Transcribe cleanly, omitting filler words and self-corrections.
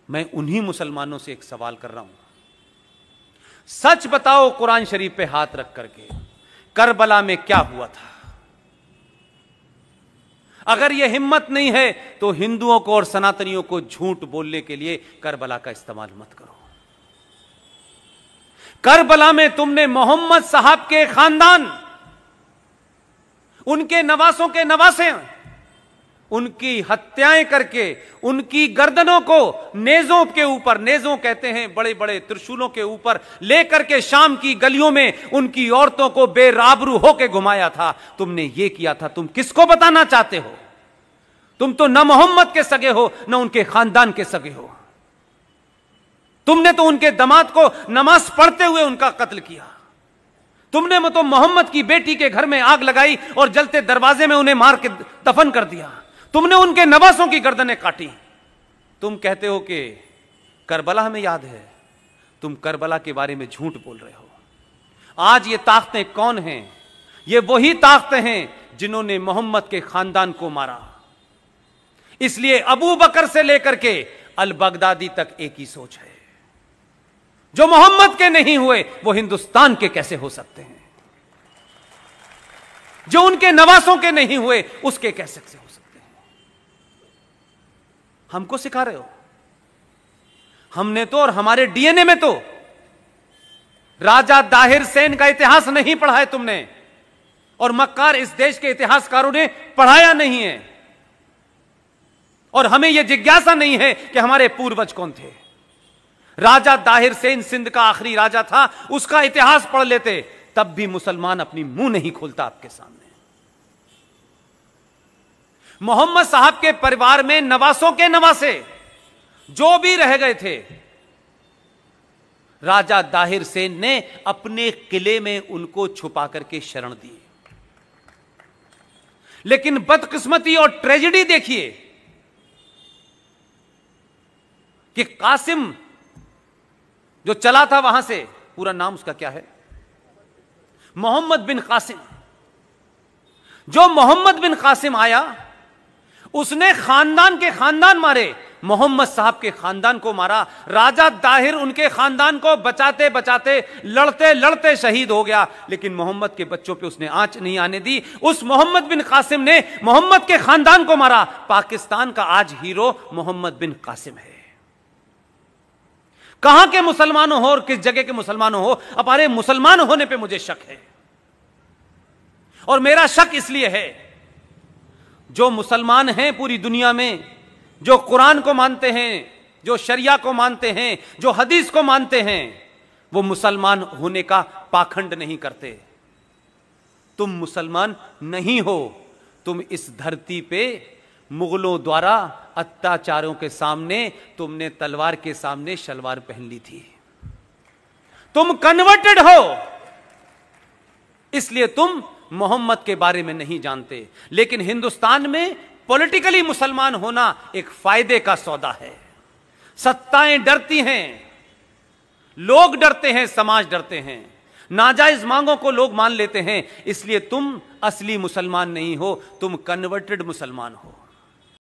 मैं उन्हीं मुसलमानों से एक सवाल कर रहा हूं, सच बताओ कुरान शरीफ पे हाथ रख करके, करबला में क्या हुआ था? अगर यह हिम्मत नहीं है तो हिंदुओं को और सनातनियों को झूठ बोलने के लिए करबला का इस्तेमाल मत करो। करबला में तुमने मोहम्मद साहब के खानदान, उनके नवासों के नवासे, उनकी हत्याएं करके उनकी गर्दनों को नेजों के ऊपर, नेजों कहते हैं बड़े बड़े त्रिशूलों के ऊपर लेकर के शाम की गलियों में उनकी औरतों को बेराबरू होके घुमाया था। तुमने ये किया था। तुम किसको बताना चाहते हो? तुम तो न मोहम्मद के सगे हो न उनके खानदान के सगे हो। तुमने तो उनके दामाद को नमाज पढ़ते हुए उनका कत्ल किया। तुमने तो मोहम्मद की बेटी के घर में आग लगाई और जलते दरवाजे में उन्हें मार के दफन कर दिया। तुमने उनके नवासों की गर्दनें काटी। तुम कहते हो कि करबला हमें याद है। तुम करबला के बारे में झूठ बोल रहे हो। आज ये ताकतें कौन हैं? ये वही ताकतें हैं जिन्होंने मोहम्मद के खानदान को मारा। इसलिए अबू बकर से लेकर के अल बगदादी तक एक ही सोच है, जो मोहम्मद के नहीं हुए वो हिंदुस्तान के कैसे हो सकते हैं? जो उनके नवासों के नहीं हुए उसके कैसे हो सकते हैं? हमको सिखा रहे हो? हमने तो और हमारे डीएनए में तो राजा दाहिर सेन का इतिहास नहीं पढ़ा है तुमने, और मक्कार इस देश के इतिहासकारों ने पढ़ाया नहीं है, और हमें यह जिज्ञासा नहीं है कि हमारे पूर्वज कौन थे। राजा दाहिर सेन सिंध का आखिरी राजा था, उसका इतिहास पढ़ लेते, तब भी मुसलमान अपनी मुंह नहीं खोलता आपके सामने। मोहम्मद साहब के परिवार में नवासों के नवासे जो भी रह गए थे, राजा दाहिर सेन ने अपने किले में उनको छुपा करके शरण दी। लेकिन बदकिस्मती और ट्रेजेडी देखिए कि कासिम जो चला था वहां से, पूरा नाम उसका क्या है? मोहम्मद बिन कासिम। जो मोहम्मद बिन कासिम आया, उसने खानदान के खानदान मारे, मोहम्मद साहब के खानदान को मारा। राजा दाहिर उनके खानदान को बचाते बचाते, लड़ते लड़ते शहीद हो गया, लेकिन मोहम्मद के बच्चों पे उसने आंच नहीं आने दी। उस मोहम्मद बिन कासिम ने मोहम्मद के खानदान को मारा। पाकिस्तान का आज हीरो मोहम्मद बिन कासिम है। कहां के मुसलमानों हो और किस जगह के मुसलमानों हो, हमारे मुसलमान होने पे मुझे शक है। और मेरा शक इसलिए है, जो मुसलमान हैं पूरी दुनिया में, जो कुरान को मानते हैं, जो शरिया को मानते हैं, जो हदीस को मानते हैं, वो मुसलमान होने का पाखंड नहीं करते। तुम मुसलमान नहीं हो। तुम इस धरती पे मुगलों द्वारा अत्याचारों के सामने तुमने तलवार के सामने शलवार पहन ली थी। तुम कन्वर्टेड हो, इसलिए तुम मोहम्मद के बारे में नहीं जानते। लेकिन हिंदुस्तान में पॉलिटिकली मुसलमान होना एक फायदे का सौदा है। सत्ताएं डरती हैं, लोग डरते हैं, समाज डरते हैं, नाजायज मांगों को लोग मान लेते हैं। इसलिए तुम असली मुसलमान नहीं हो, तुम कन्वर्टेड मुसलमान हो।